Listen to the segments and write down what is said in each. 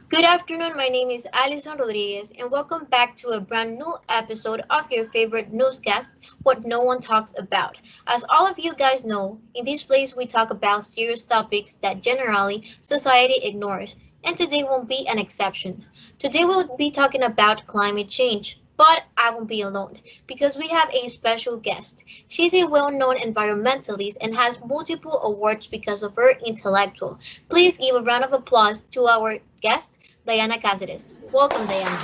Good afternoon, my name is Alison Rodriguez, and welcome back to a brand new episode of your favorite newscast, What No One Talks About. As all of you guys know, in this place we talk about serious topics that generally society ignores, and today won't be an exception. Today we'll be talking about climate change. But I won't be alone because we have a special guest. She's a well known environmentalist and has multiple awards because of her intellectual. Please give a round of applause to our guest, Diana Cáceres. Welcome, Diana.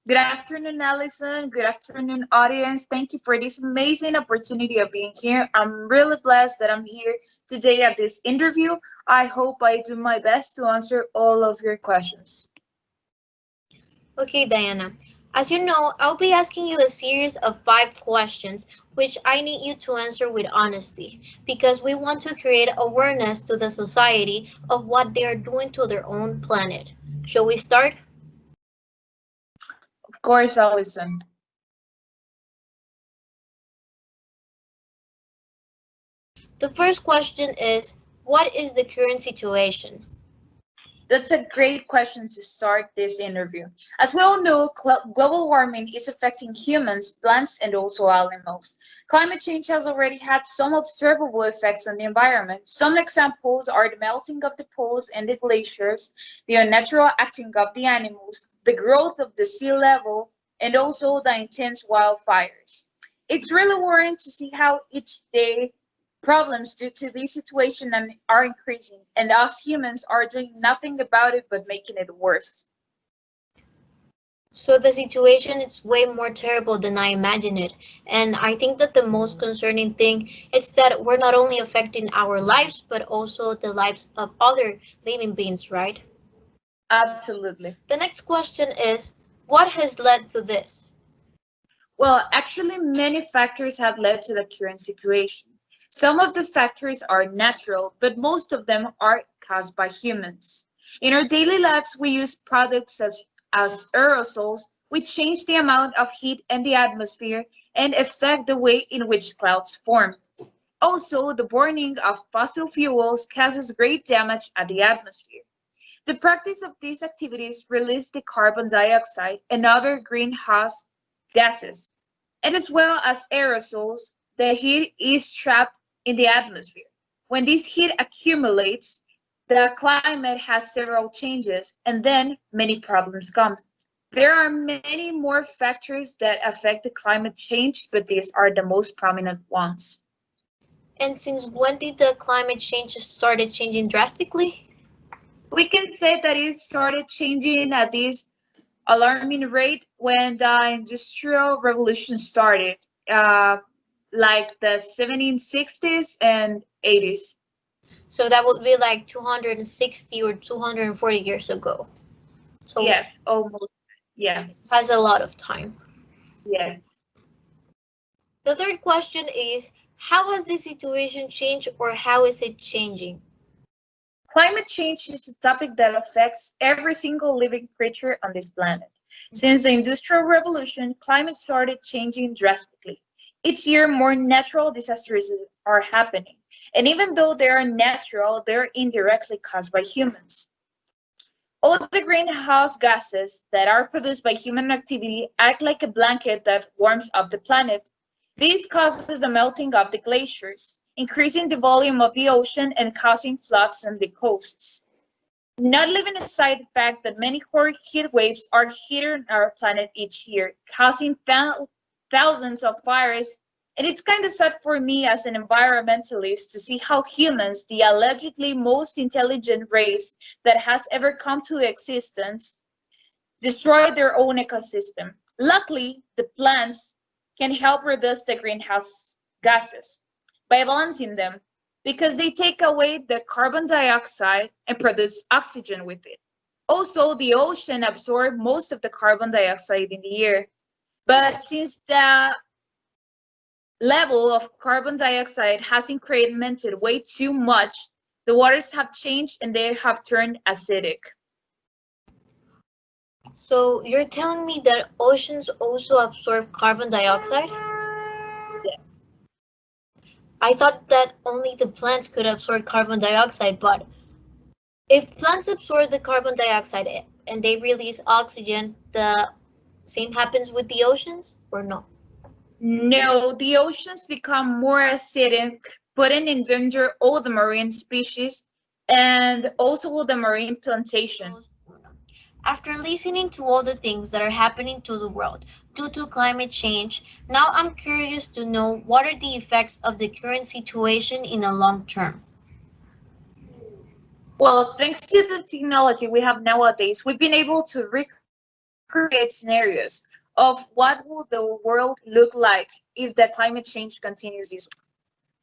Good afternoon, Allison. Good afternoon, audience. Thank you for this amazing opportunity of being here. I'm really blessed that I'm here today at this interview. I hope I do my best to answer all of your questions. Okay, Diana. As you know, I'll be asking you a series of 5 questions, which I need you to answer with honesty, because we want to create awareness to the society of what they are doing to their own planet. Shall we start? Of course, Allison. The first question is, what is the current situation? That's a great question to start this interview. As we all know, global warming is affecting humans, plants, and also animals. Climate change has already had some observable effects on the environment. Some examples are the melting of the poles and the glaciers, the unnatural acting of the animals, the growth of the sea level, and also the intense wildfires. It's really worrying to see how each day problems due to this situation are increasing, and us humans are doing nothing about it but making it worse. So the situation is way more terrible than I imagined it. And I think that the most concerning thing is that we're not only affecting our lives, but also the lives of other living beings, right? Absolutely. The next question is, what has led to this? Well, actually, many factors have led to the current situation. Some of the factors are natural, but most of them are caused by humans. In our daily lives, we use products as aerosols, which change the amount of heat in the atmosphere and affect the way in which clouds form. Also, the burning of fossil fuels causes great damage at the atmosphere. The practice of these activities release the carbon dioxide and other greenhouse gases, and as well as aerosols, the heat is trapped in the atmosphere. When this heat accumulates, the climate has several changes, and then many problems come. There are many more factors that affect the climate change, but these are the most prominent ones. And since when did the climate change started changing drastically? We can say that it started changing at this alarming rate when the Industrial Revolution started, uh, like the 1760s and 80s. So that would be like 260 or 240 years ago. So Yes, almost. Yes, has a lot of time. yes. The third question is, how has the situation changed or how is it changing? Climate change is a topic that affects every single living creature on this planet. Since the Industrial Revolution, climate started changing drastically. Each year, more natural disasters are happening. And even though they are natural, they're indirectly caused by humans. All the greenhouse gases that are produced by human activity act like a blanket that warms up the planet. This causes the melting of the glaciers, increasing the volume of the ocean and causing floods on the coasts. Not leaving aside the fact that many heat waves are hitting our planet each year, causing thousands of fires. And it's kind of sad for me as an environmentalist to see how humans, the allegedly most intelligent race that has ever come to existence, destroy their own ecosystem. Luckily, the plants can help reduce the greenhouse gases by balancing them because they take away the carbon dioxide and produce oxygen with it. Also, the ocean absorbs most of the carbon dioxide in the air. But since the level of carbon dioxide has incremented way too much, the waters have changed and they have turned acidic. So you're telling me that oceans also absorb carbon dioxide? I thought that only the plants could absorb carbon dioxide, but If plants absorb the carbon dioxide and they release oxygen, the same happens with the oceans or no? No, the oceans become more acidic, putting in danger all the marine species and also the marine plantation. Dos, uno. After listening to all the things that are happening to the world due to climate change, now I'm curious to know what are the effects of the current situation in the long term. Well, thanks to the technology we have nowadays, we've been able to recreate scenarios of what will the world look like if the climate change continues this way.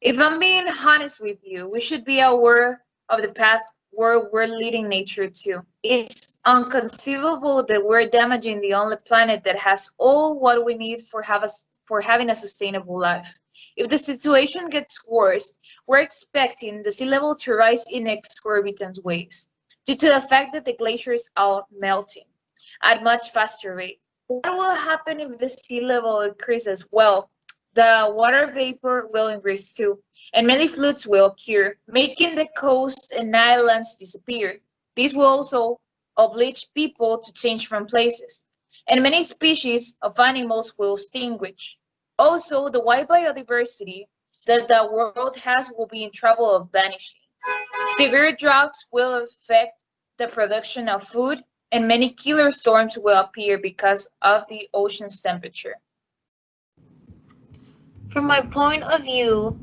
If I'm being honest with you, we should be aware of the path where we're leading nature to. It's inconceivable that we're damaging the only planet that has all what we need for having a sustainable life. If the situation gets worse, we're expecting the sea level to rise in exorbitant ways due to the fact that the glaciers are melting at much faster rate. What will happen if the sea level increases? Well, the water vapor will increase too, and many floods will occur, making the coast and islands disappear. This will also oblige people to change from places, and many species of animals will extinguish. Also, the wide biodiversity that the world has will be in trouble of vanishing. Severe droughts will affect the production of food, and many killer storms will appear because of the ocean's temperature. From my point of view,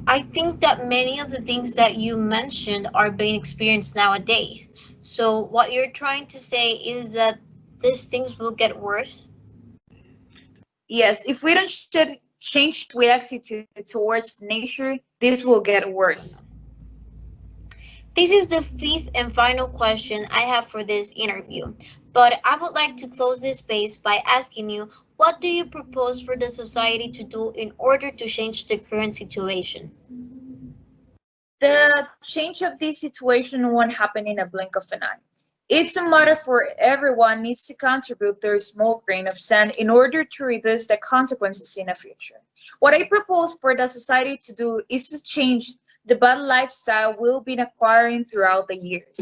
I think that many of the things that you mentioned are being experienced nowadays. So, what you're trying to say is that these things will get worse? Yes, if we don't change our attitude towards nature, this will get worse. This is the fifth and final question I have for this interview, but I would like to close this space by asking you what do you propose for the society to do in order to change the current situation? The change of this situation won't happen in a blink of an eye. It's a matter for everyone needs to contribute their small grain of sand in order to reduce the consequences in the future. What I propose for the society to do is to change the bad lifestyle we've been acquiring throughout the years.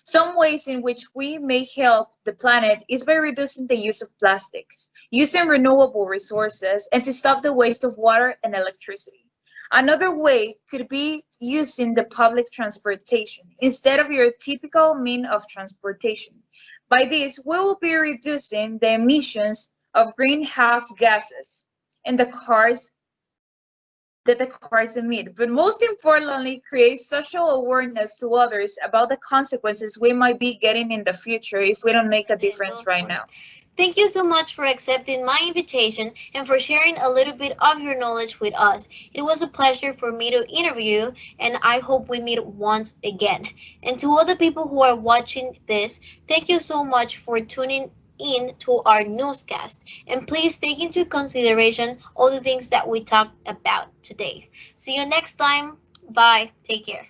Some ways in which we may help the planet is by reducing the use of plastics, using renewable resources, and to stop the waste of water and electricity. Another way could be using the public transportation instead of your typical mean of transportation. By this, we will be reducing the emissions of greenhouse gases and the cars emit, but most importantly, create social awareness to others about the consequences we might be getting in the future if we don't make a And difference those right were. now. Thank you so much for accepting my invitation and for sharing a little bit of your knowledge with us. It was a pleasure for me to interview you, and I hope we meet once again. And to all the people who are watching this, thank you so much for tuning in to our newscast. And please take into consideration all the things that we talked about today. See you next time. Bye. Take care.